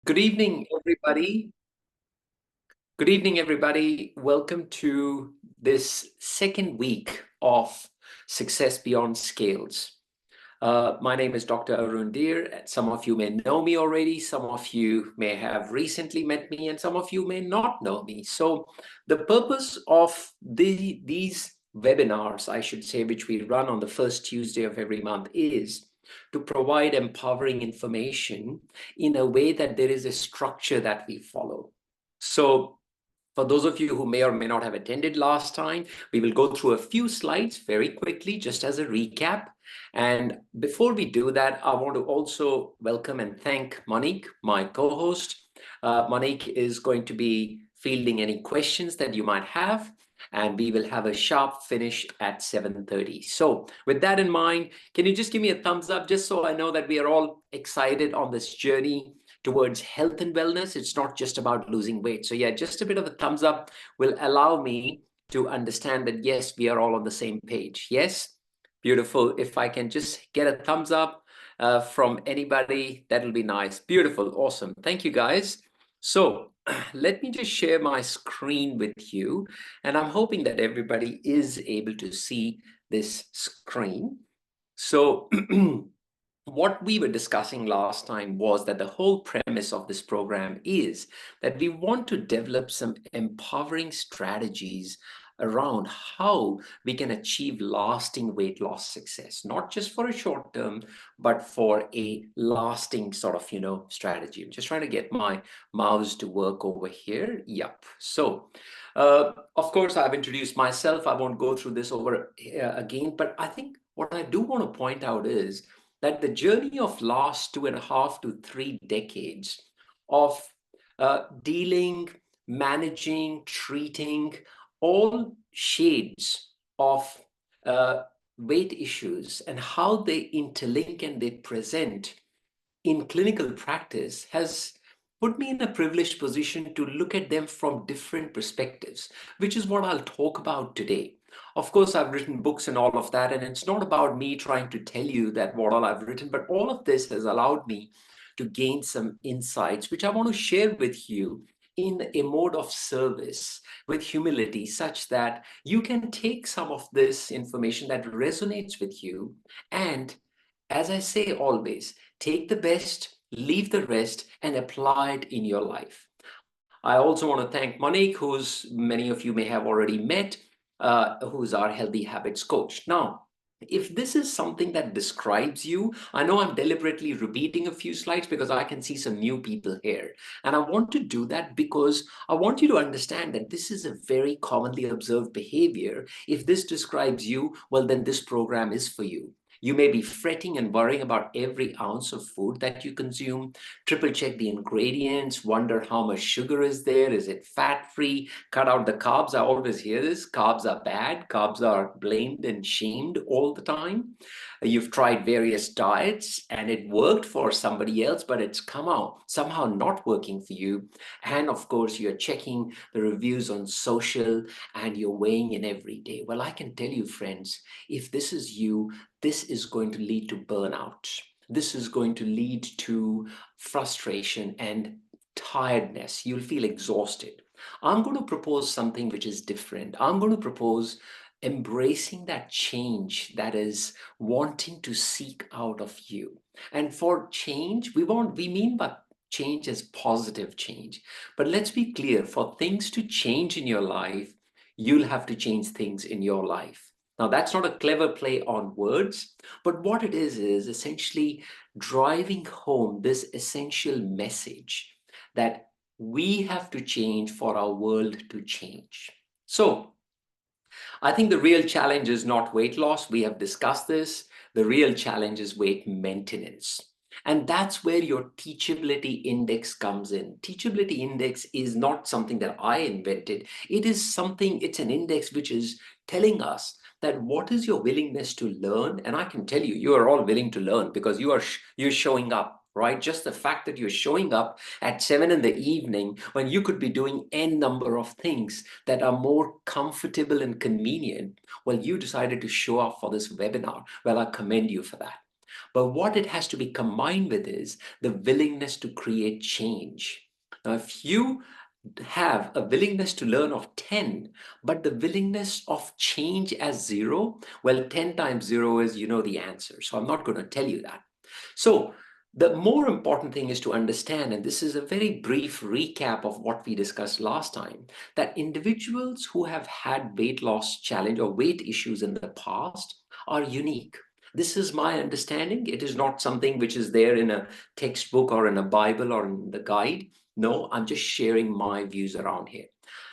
Good evening, everybody. Good evening, everybody. Welcome to this second week of Success Beyond Scales. My name is Dr. Arun Dhir. Some of you may know me already. Some of you may have recently met me, and some of you may not know me. So the purpose of these webinars, I should say, which we run on the first Tuesday of every month, is to provide empowering information in a way that there is a structure that we follow. So for those of you who may or may not have attended last time, we will go through a few slides very quickly, just as a recap. And before we do that, I want to also welcome and thank Monique, my co-host. Monique is going to be fielding any questions that you might have, and we will have a sharp finish at 7:30. So with that in mind, can you just give me a thumbs up, just so I know that we are all excited on this journey towards health and wellness? It's not just about losing weight. So yeah, just a bit of a thumbs up will allow me to understand that, yes, we are all on the same page. Yes, beautiful. If I can just get a thumbs up from anybody, that'll be nice. Beautiful. Awesome. Thank you, guys. So let me just share my screen with you. And I'm hoping that everybody is able to see this screen. So what we were discussing last time was that the whole premise of this program is that we want to develop some empowering strategies around how we can achieve lasting weight loss success, not just for a short term, but for a lasting sort of, strategy. I'm just trying to get my mouse to work over here. Yep. So, of course, I've introduced myself. I won't go through this over again, but I think what I do want to point out is that the journey of last 2.5 to 3 decades of dealing, managing, treating all shades of weight issues and how they interlink and they present in clinical practice has put me in a privileged position to look at them from different perspectives, which is what I'll talk about today. Of course, I've written books and all of that, and it's not about me trying to tell you that what all I've written, but all of this has allowed me to gain some insights, which I want to share with you in a mode of service with humility, such that you can take some of this information that resonates with you and, as I say always, take the best, leave the rest, and apply it in your life. I also want to thank Monique, who's many of you may have already met, who's our healthy habits coach. Now, if this is something that describes you, I know I'm deliberately repeating a few slides because I can see some new people here. And I want to do that because I want you to understand that this is a very commonly observed behavior. If this describes you, well, then this program is for you. You may be fretting and worrying about every ounce of food that you consume. Triple check the ingredients, wonder how much sugar is there. Is it fat-free? Cut out the carbs. I always hear this. Carbs are bad. Carbs are blamed and shamed all the time. You've tried various diets and it worked for somebody else, but it's come out somehow not working for you. And of course, you're checking the reviews on social and you're weighing in every day. Well, I can tell you, friends, if this is you, this is going to lead to burnout. This is going to lead to frustration and tiredness. You'll feel exhausted. I'm going to propose something which is different. I'm going to propose embracing that change that is wanting to seek out of you. And for change, we mean by change as positive change. But let's be clear, for things to change in your life, you'll have to change things in your life. Now, that's not a clever play on words, but what it is essentially driving home this essential message that we have to change for our world to change. So, I think the real challenge is not weight loss. We have discussed this. The real challenge is weight maintenance. And that's where your teachability index comes in. Teachability index is not something that I invented. It's an index which is telling us that what is your willingness to learn? And I can tell you, you are all willing to learn because you're showing up. Right? Just the fact that you're showing up at 7 in the evening when you could be doing n number of things that are more comfortable and convenient. Well, you decided to show up for this webinar. Well, I commend you for that. But what it has to be combined with is the willingness to create change. Now, if you have a willingness to learn of 10, but the willingness of change as 0, well, 10 times 0 is, the answer. So I'm not going to tell you that. So the more important thing is to understand, and this is a very brief recap of what we discussed last time, that individuals who have had weight loss challenge or weight issues in the past are unique. This is my understanding. It is not something which is there in a textbook or in a Bible or in the guide. No, I'm just sharing my views around here.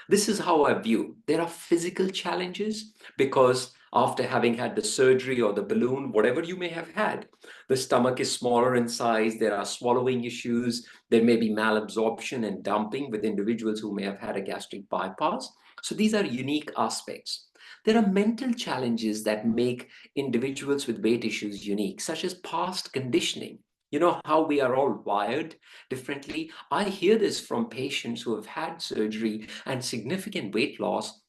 This is how I view. There are physical challenges because after having had the surgery or the balloon, whatever you may have had, the stomach is smaller in size, there are swallowing issues, there may be malabsorption and dumping with individuals who may have had a gastric bypass. So these are unique aspects. There are mental challenges that make individuals with weight issues unique, such as past conditioning. You know how we are all wired differently. I hear this from patients who have had surgery and significant weight loss,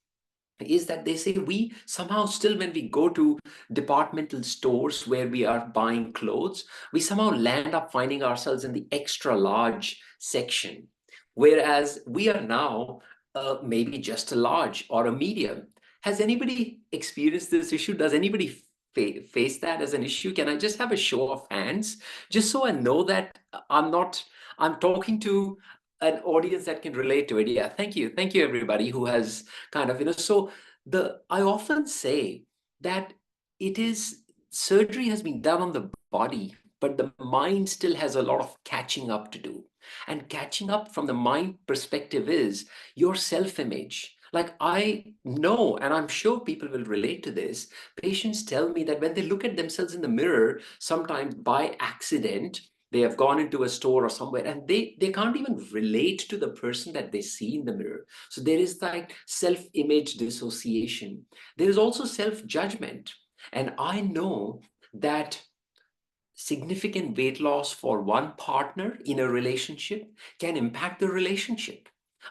is that they say we somehow still, when we go to departmental stores where we are buying clothes, we somehow land up finding ourselves in the extra large section, whereas we are now maybe just a large or a medium. Has anybody experienced this issue? Does anybody face that as an issue? Can I just have a show of hands, just so I know that I'm talking to an audience that can relate to it? Yeah, thank you everybody who has kind of, so I often say that it is, surgery has been done on the body, but the mind still has a lot of catching up to do. And catching up from the mind perspective is your self-image. Like, I know, and I'm sure people will relate to this, patients tell me that when they look at themselves in the mirror, sometimes by accident, they have gone into a store or somewhere and they can't even relate to the person that they see in the mirror. So there is like self-image dissociation. There is also self-judgment. And I know that significant weight loss for one partner in a relationship can impact the relationship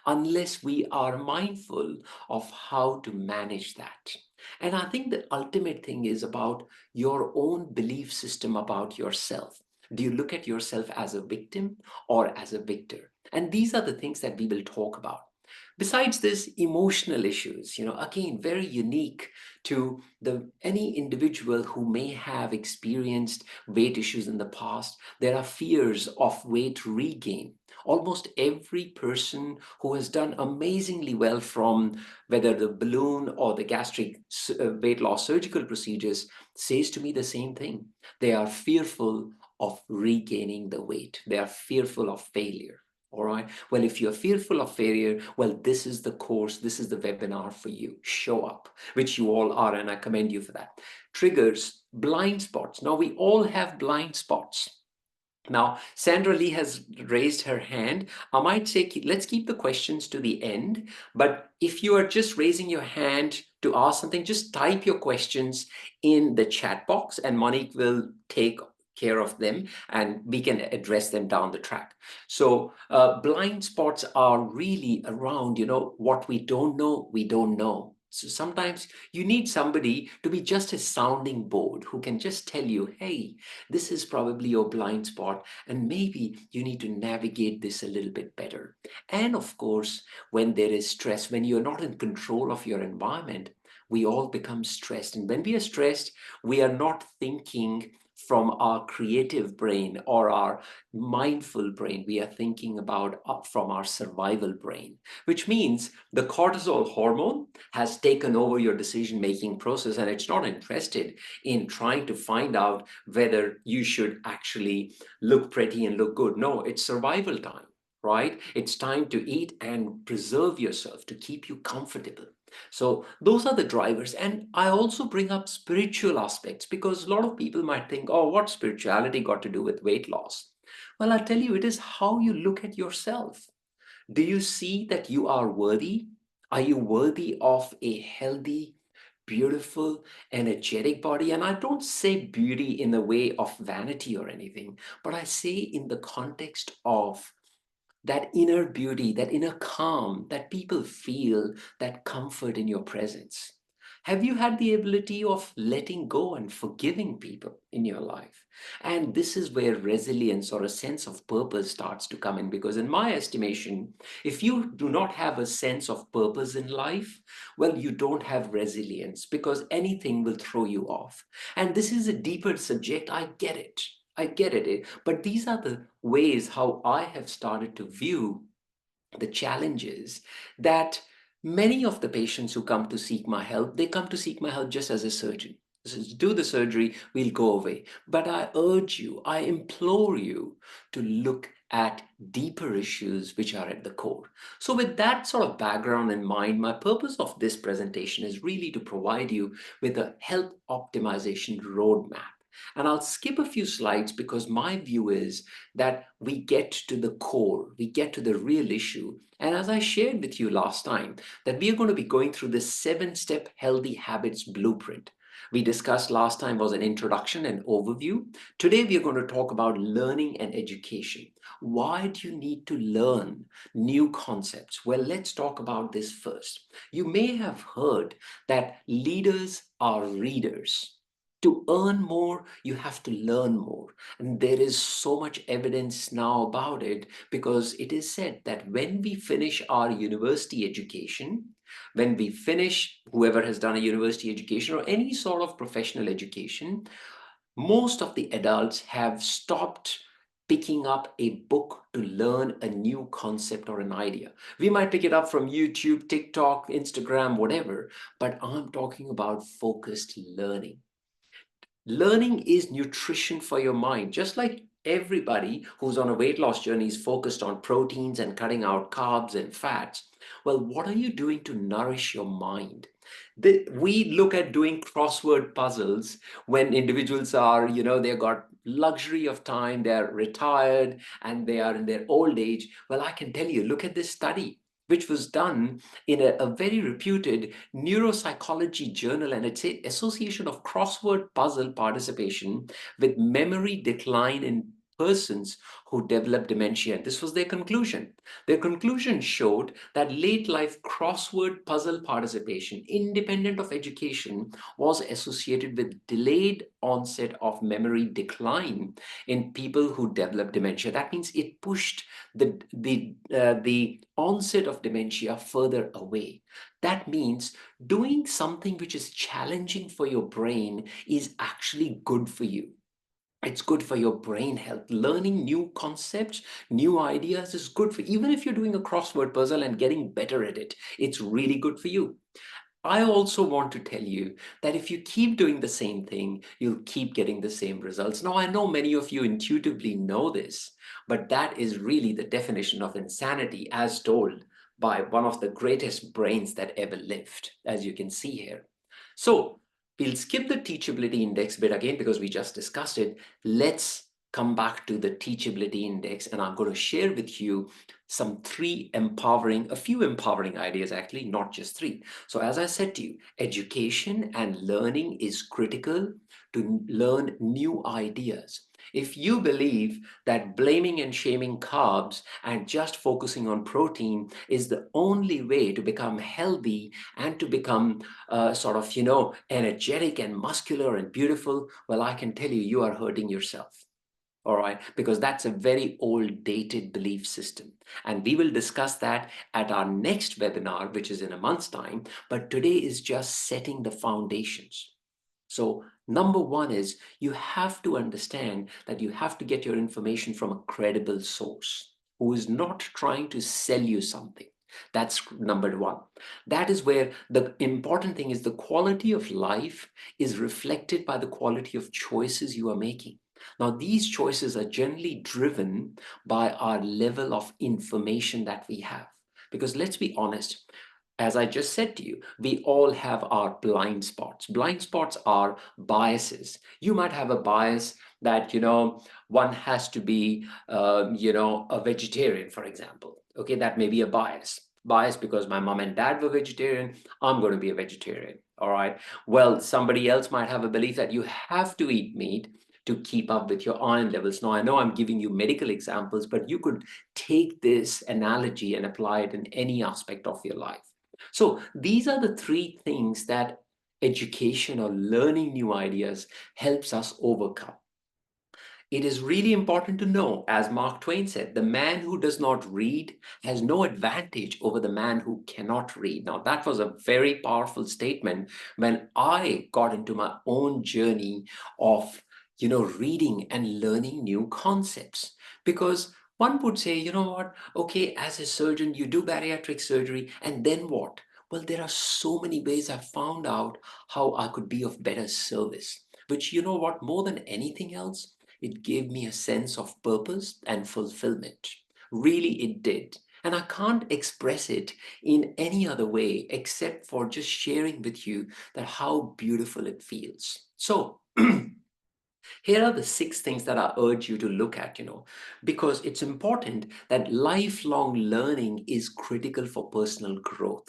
unless we are mindful of how to manage that. And I think the ultimate thing is about your own belief system about yourself. Do you look at yourself as a victim or as a victor? And these are the things that we will talk about. Besides this, emotional issues, again, very unique to any individual who may have experienced weight issues in the past. There are fears of weight regain. Almost every person who has done amazingly well from whether the balloon or the gastric weight loss surgical procedures says to me the same thing. They are fearful of regaining the weight. They are fearful of failure. All right. Well, if you're fearful of failure, well, this is the course, this is the webinar for you. Show up, which you all are, and I commend you for that. Triggers, blind spots. Now, we all have blind spots. Now, Sandra Lee has raised her hand. I might say, let's keep the questions to the end. But if you are just raising your hand to ask something, just type your questions in the chat box and Monique will take care of them and we can address them down the track. So blind spots are really around, what we don't know, we don't know. So sometimes you need somebody to be just a sounding board who can just tell you, hey, this is probably your blind spot, and maybe you need to navigate this a little bit better. And of course, when there is stress, when you're not in control of your environment, we all become stressed. And when we are stressed, we are not thinking from our creative brain or our mindful brain. We are thinking about from our survival brain, which means the cortisol hormone has taken over your decision-making process, and it's not interested in trying to find out whether you should actually look pretty and look good. No, it's survival time, right? It's time to eat and preserve yourself, to keep you comfortable. So those are the drivers. And I also bring up spiritual aspects because a lot of people might think, oh, what spirituality got to do with weight loss? Well, I'll tell you, it is how you look at yourself. Do you see that you are worthy? Are you worthy of a healthy, beautiful, energetic body? And I don't say beauty in the way of vanity or anything, but I say in the context of that inner beauty, that inner calm, that people feel that comfort in your presence. Have you had the ability of letting go and forgiving people in your life? And this is where resilience or a sense of purpose starts to come in, because in my estimation, if you do not have a sense of purpose in life, well, you don't have resilience, because anything will throw you off. And this is a deeper subject. I get it. I get it. But these are the ways how I have started to view the challenge is that many of the patients who come to seek my help, they come to seek my help just as a surgeon. Do the surgery, we'll go away. But I urge you, I implore you to look at deeper issues which are at the core. So with that sort of background in mind, my purpose of this presentation is really to provide you with a health optimization roadmap. And I'll skip a few slides because my view is that we get to the core, we get to the real issue. And as I shared with you last time, that we are going to be going through the 7-step healthy habits blueprint. We discussed last time was an introduction and overview. Today, we are going to talk about learning and education. Why do you need to learn new concepts? Well, let's talk about this first. You may have heard that leaders are readers. To earn more, you have to learn more. And there is so much evidence now about it, because it is said that when we finish our university education, when we finish, whoever has done a university education or any sort of professional education, most of the adults have stopped picking up a book to learn a new concept or an idea. We might pick it up from YouTube, TikTok, Instagram, whatever, but I'm talking about focused learning. Learning is nutrition for your mind. Just like everybody who's on a weight loss journey is focused on proteins and cutting out carbs and fats. Well, what are you doing to nourish your mind? We look at doing crossword puzzles when individuals are, they've got luxury of time, they're retired and they are in their old age. Well, I can tell you, look at this study which was done in a very reputed neuropsychology journal, and it's an association of crossword puzzle participation with memory decline in persons who develop dementia. This was their conclusion. Their conclusion showed that late life crossword puzzle participation, independent of education, was associated with delayed onset of memory decline in people who develop dementia. That means it pushed the onset of dementia further away. That means doing something which is challenging for your brain is actually good for you. It's good for your brain health. Learning new concepts, new ideas is good for you. Even if you're doing a crossword puzzle and getting better at it, it's really good for you. I also want to tell you that if you keep doing the same thing, you'll keep getting the same results. Now, I know many of you intuitively know this, but that is really the definition of insanity as told by one of the greatest brains that ever lived, as you can see here. So we'll skip the teachability index bit again because we just discussed it. Let's come back to the teachability index, and I'm going to share with you a few empowering ideas, actually, not just three. So as I said to you, education and learning is critical to learn new ideas. If you believe that blaming and shaming carbs and just focusing on protein is the only way to become healthy and to become energetic and muscular and beautiful, well, I can tell you, you are hurting yourself. All right, because that's a very old dated belief system. And we will discuss that at our next webinar, which is in a month's time. But today is just setting the foundations. So number one is you have to understand that you have to get your information from a credible source who is not trying to sell you something. That's number one. That is where the important thing is the quality of life is reflected by the quality of choices you are making. Now, these choices are generally driven by our level of information that we have. Because let's be honest, as I just said to you, we all have our blind spots. Blind spots are biases. You might have a bias that, one has to be, a vegetarian, for example. Okay, that may be a bias. Bias because my mom and dad were vegetarian, I'm going to be a vegetarian. All right. Well, somebody else might have a belief that you have to eat meat to keep up with your iron levels. Now, I know I'm giving you medical examples, but you could take this analogy and apply it in any aspect of your life. So these are the three things that education or learning new ideas helps us overcome. It is really important to know, as Mark Twain said, the man who does not read has no advantage over the man who cannot read. Now, that was a very powerful statement when I got into my own journey of, reading and learning new concepts. Because one would say, you know what, okay, as a surgeon, you do bariatric surgery, and then what? Well, there are so many ways I found out how I could be of better service, which, you know what, more than anything else, it gave me a sense of purpose and fulfillment. Really, it did. And I can't express it in any other way except for just sharing with you that how beautiful it feels. So, here are the 6 things that I urge you to look at, because it's important that lifelong learning is critical for personal growth.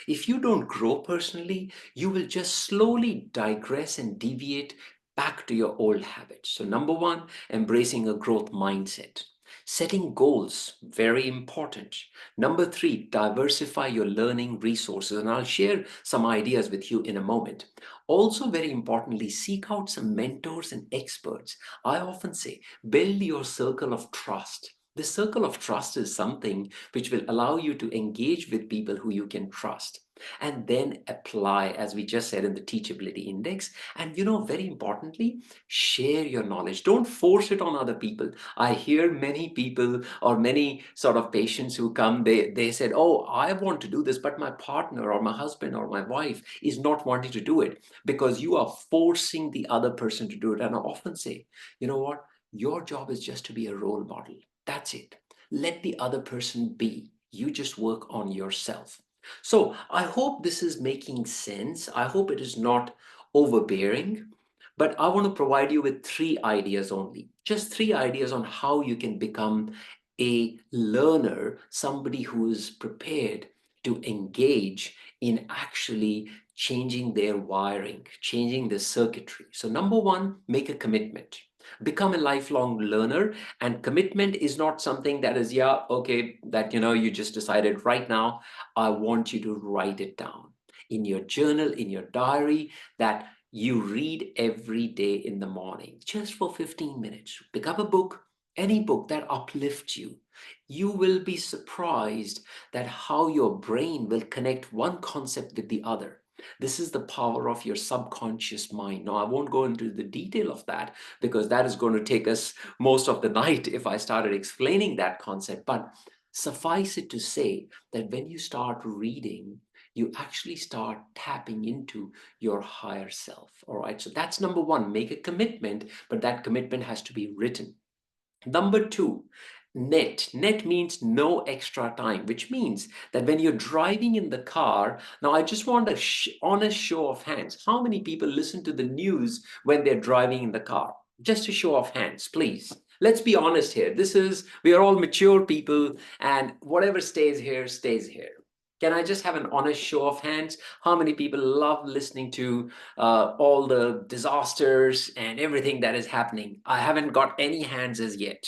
If you don't grow personally, you will just slowly digress and deviate back to your old habits. So, number one, embracing a growth mindset. Setting goals, very important. Number three, diversify your learning resources. And I'll share some ideas with you in a moment. Also, very importantly, seek out some mentors and experts. I often say, build your circle of trust. The circle of trust is something which will allow you to engage with people who you can trust and then apply, as we just said in the teachability index. And, very importantly, share your knowledge. Don't force it on other people. I hear many people or many sort of patients who come, they said, oh, I want to do this, but my partner or my husband or my wife is not wanting to do it, because you are forcing the other person to do it. And I often say, you know what? Your job is just to be a role model. That's it. Let the other person be. You just work on yourself. So I hope this is making sense. I hope it is not overbearing, but I want to provide you with 3 ideas only. Just 3 ideas on how you can become a learner, somebody who is prepared to engage in actually changing their wiring, changing the circuitry. So, number one, make a commitment. Become a lifelong learner, and commitment is not something that is, yeah, okay, that you just decided right now. I want you to write it down in your journal, in your diary, that you read every day in the morning, just for 15 minutes. Pick up a book, any book that uplifts you. You will be surprised that how your brain will connect one concept with the other. This is the power of your subconscious mind. Now, I won't go into the detail of that because that is going to take us most of the night if I started explaining that concept. But suffice it to say that when you start reading, you actually start tapping into your higher self. All right. So that's number one, make a commitment, but that commitment has to be written. Number two, net. Net means no extra time, which means that when you're driving in the car, now I just want a honest show of hands. How many people listen to the news when they're driving in the car? Just a show of hands, please. Let's be honest here. We are all mature people, and whatever stays here, stays here. Can I just have an honest show of hands? How many people love listening to all the disasters and everything that is happening? I haven't got any hands as yet.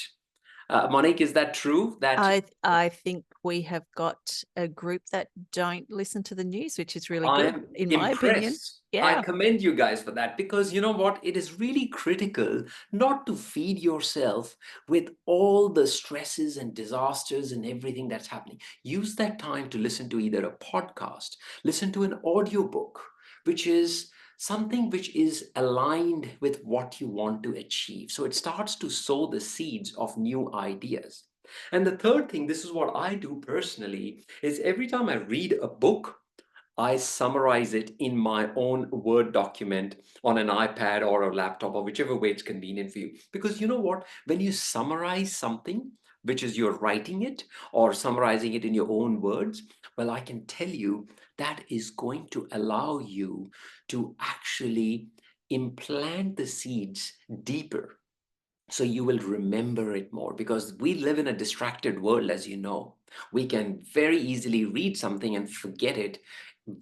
Monique, is that true? I think we have got a group that don't listen to the news, which is really I good, am in my opinion. impressed. I Yeah. commend you guys for that, because you know what? It is really critical not to feed yourself with all the stresses and disasters and everything that's happening. Use that time to listen to either a podcast, listen to an audiobook, which is something which is aligned with what you want to achieve. So it starts to sow the seeds of new ideas. And the third thing, this is what I do personally, is every time I read a book, I summarize it in my own Word document on an iPad or a laptop or whichever way it's convenient for you. Because you know what? When you summarize something, which is you're writing it or summarizing it in your own words, well, I can tell you that is going to allow you to actually implant the seeds deeper, so you will remember it more, because we live in a distracted world, as you know. We can very easily read something and forget it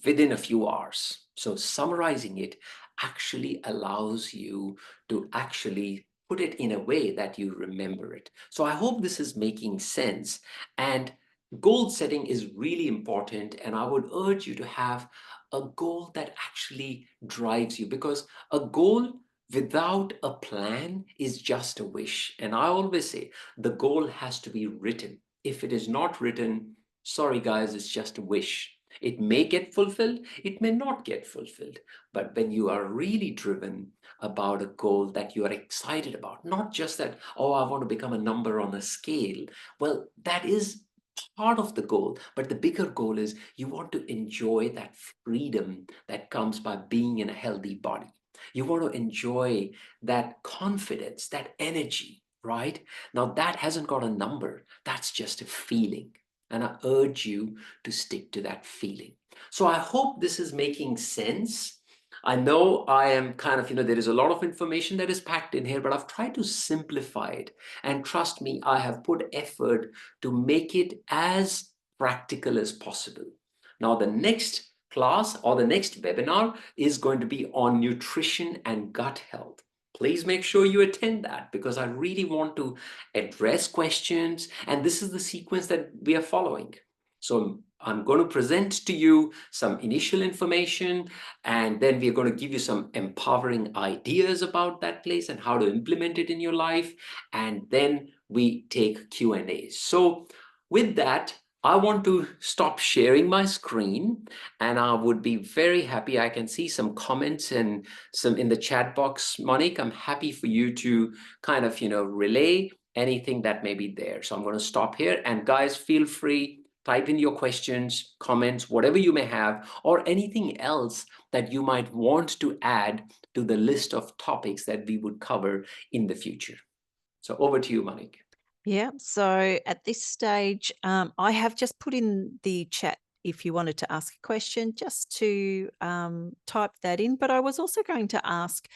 within a few hours. So summarizing it actually allows you to actually put it in a way that you remember it. So I hope this is making sense. And goal setting is really important, and I would urge you to have a goal that actually drives you, because a goal without a plan is just a wish. And I always say the goal has to be written. If it is not written, sorry guys, it's just a wish. It may get fulfilled, it may not get fulfilled. But when you are really driven about a goal that you are excited about, not just that, oh, I want to become a number on a scale. Well, that is part of the goal, but the bigger goal is you want to enjoy that freedom that comes by being in a healthy body. You want to enjoy that confidence, that energy, right? Now that hasn't got a number, that's just a feeling. And I urge you to stick to that feeling. So I hope this is making sense. I know I am kind of, there is a lot of information that is packed in here, but I've tried to simplify it. And trust me, I have put effort to make it as practical as possible. Now, the next class or the next webinar is going to be on nutrition and gut health. Please make sure you attend that, because I really want to address questions, and this is the sequence that we are following. So I'm going to present to you some initial information, and then we're going to give you some empowering ideas about that place and how to implement it in your life. And then we take Q&As. So with that, I want to stop sharing my screen, and I would be very happy. I can see some comments and some in the chat box. Monique, I'm happy for you to kind of, relay anything that may be there. So I'm going to stop here, and guys, feel free, type in your questions, comments, whatever you may have, or anything else that you might want to add to the list of topics that we would cover in the future. So over to you, Monique. Yeah, so at this stage, I have just put in the chat if you wanted to ask a question, just to type that in. But I was also going to ask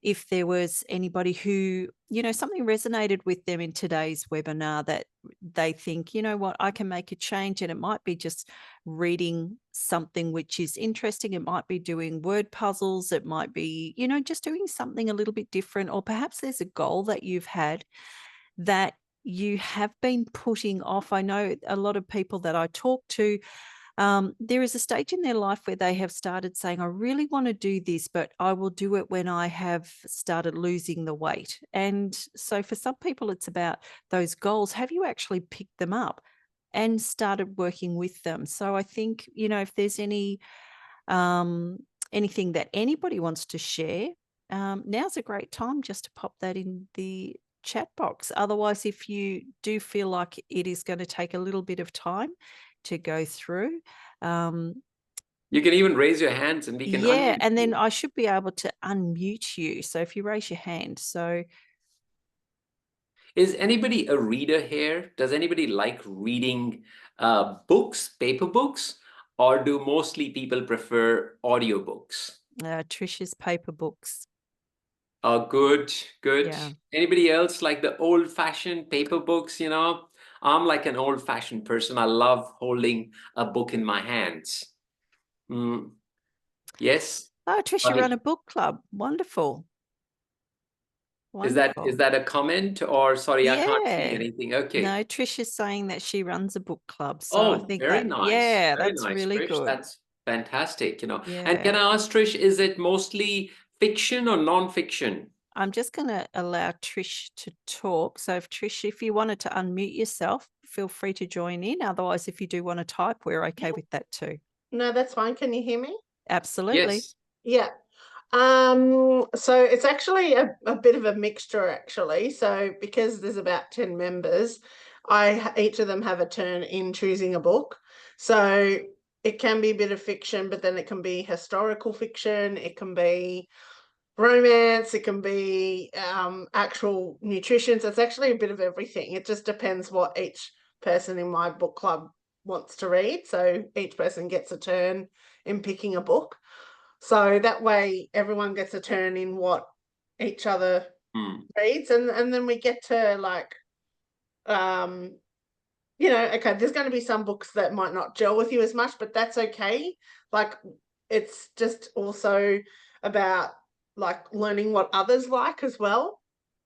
if there was anybody who, something resonated with them in today's webinar that they think, you know what, I can make a change. And it might be just reading something which is interesting. It might be doing word puzzles. It might be, just doing something a little bit different. Or perhaps there's a goal that you've had that you have been putting off. I know a lot of people that I talk to, there is a stage in their life where they have started saying, I really want to do this, but I will do it when I have started losing the weight. And so for some people, it's about those goals. Have you actually picked them up and started working with them? So I think, if there's anything that anybody wants to share, now's a great time just to pop that in the chat box. Otherwise, if you do feel like it is going to take a little bit of time to go through, you can even raise your hands and we can unmute and then you. I should be able to unmute you. So if you raise your hand. So is anybody a reader here? Does anybody like reading books, paper books, or do mostly people prefer audiobooks? Trisha's paper books. Oh, good. Yeah. Anybody else like the old-fashioned paper books? I'm like an old-fashioned person. I love holding a book in my hands. Yes. Oh, Trisha run a book club. Wonderful. Is that a comment, or sorry, I can't see anything? Okay. No, Trisha's saying that she runs a book club. So I Oh, think very that, nice. Very that's nice, really Trish. good. That's fantastic. And Yeah. can I ask, Trish, is it mostly fiction or non-fiction? I'm just going to allow Trish to talk. So if you wanted to unmute yourself, feel free to join in. Otherwise, if you do want to type, we're okay with that too. No, that's fine. Can you hear me? Absolutely. Yes. Yeah. So it's actually a bit of a mixture, actually. So because there's about 10 members, each of them have a turn in choosing a book. So it can be a bit of fiction, but then it can be historical fiction. It can be romance. It can be actual nutrition. So it's actually a bit of everything. It just depends what each person in my book club wants to read. So each person gets a turn in picking a book. So that way everyone gets a turn in what each other reads. And then we get to like, okay, there's going to be some books that might not gel with you as much, but that's okay. Like it's just also about like learning what others like as well,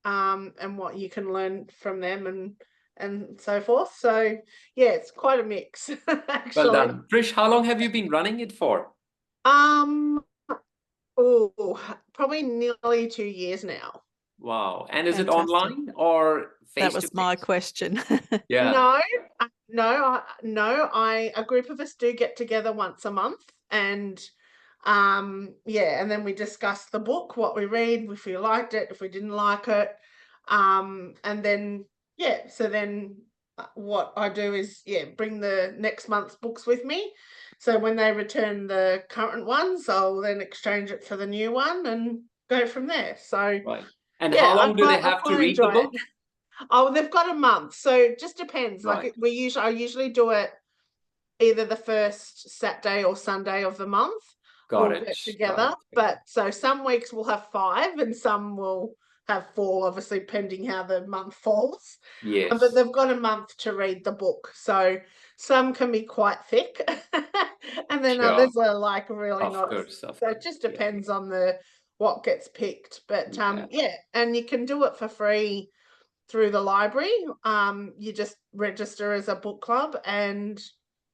and what you can learn from them and so forth. So yeah, it's quite a mix. Actually. Well done. Trish, how long have you been running it for? Probably nearly 2 years now. Wow. And is it Fantastic. online or face That to was my face? question. Yeah. No, a group of us do get together once a month, and and then we discuss the book, what we read, if we liked it, if we didn't like it. And then what I do is bring the next month's books with me. So when they return the current ones, I'll then exchange it for the new one and go from there. So Right. And how long do they have to read the enjoy it. book? Oh, they've got a month, so it just depends. Right. I usually do it either the first Saturday or Sunday of the month. Got We'll it. get Got together, it. but so some weeks we'll have 5 and some will have 4, obviously pending how the month falls. But Yes. they've got a month to read the book, so some can be quite thick, and then Sure. others are like really Of not. course. So it just depends on what gets picked. But Yeah. and you can do it for free through the library. You just register as a book club, and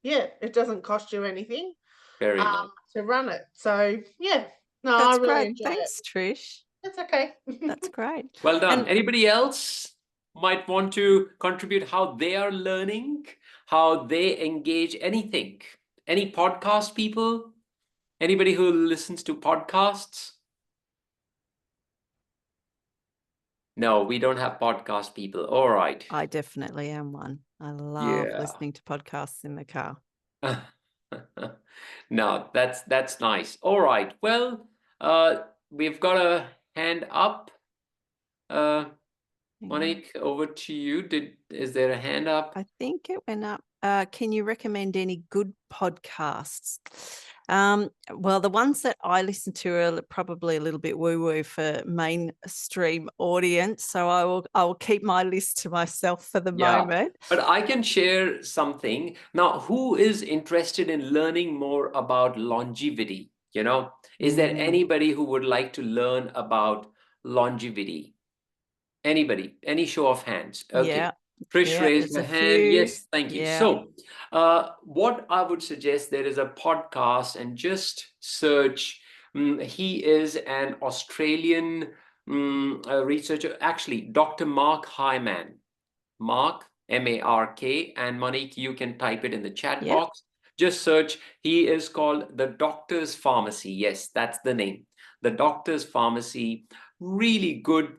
it doesn't cost you anything Very nice. to run it. So no, That's I really great. enjoy Thanks, Trish. it. It's okay. That's great. Well done. And Anybody else might want to contribute how they are learning, how they engage anything? Any podcast people? Anybody who listens to podcasts? No, we don't have podcast people. All right. I definitely am one. I love Yeah. listening to podcasts in the car. No, that's nice. All right. Well, we've got a hand up. Hang on. Monique, over to you. Is there a hand up? I think it went up. Can you recommend any good podcasts? Well, the ones that I listen to are probably a little bit woo-woo for mainstream audience, so I will keep my list to myself for the moment. But I can share something. Now, who is interested in learning more about longevity? Is there anybody who would like to learn about longevity? Anybody? Any show of hands? Okay. Yeah. Trish raised there's her a hand. few. Yes, thank you. Yeah. So, what I would suggest, there is a podcast, and just search. He is an Australian researcher, actually, Dr. Mark Hyman. Mark, M-A-R-K, and Monique, you can type it in the chat Yep. box. Just search. He is called The Doctor's Pharmacy. Yes, that's the name. The Doctor's Pharmacy. Really good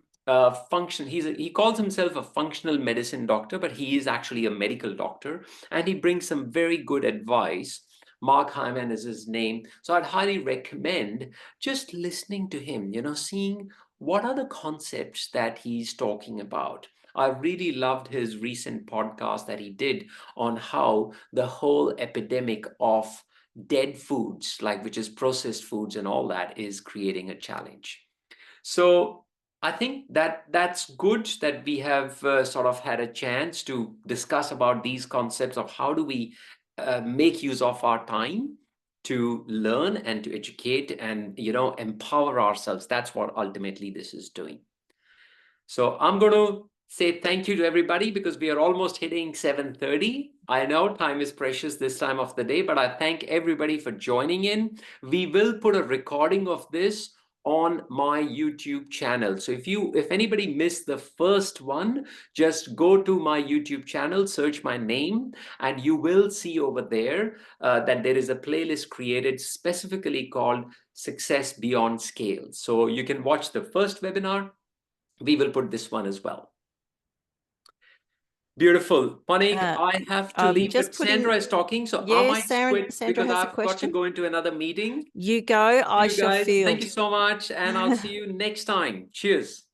function. He calls himself a functional medicine doctor, but he is actually a medical doctor, and he brings some very good advice. Mark Hyman is his name. So I'd highly recommend just listening to him, seeing what are the concepts that he's talking about. I really loved his recent podcast that he did on how the whole epidemic of dead foods, which is processed foods and all that, is creating a challenge. So I think that's good that we have sort of had a chance to discuss about these concepts of how do we make use of our time to learn and to educate and empower ourselves. That's what ultimately this is doing. So I'm going to say thank you to everybody, because we are almost hitting 7:30. I know time is precious this time of the day, but I thank everybody for joining in. We will put a recording of this on my YouTube channel. So if anybody missed the first one, just go to my YouTube channel, search my name, and you will see over there that there is a playlist created specifically called Success Beyond Scale. So you can watch the first webinar. We will put this one as well. Beautiful. Monique, I have to leave, but Sandra is talking, so I might quit because I've got to go into another meeting. You go. I shall guys, field. thank you so much, and I'll see you next time. Cheers.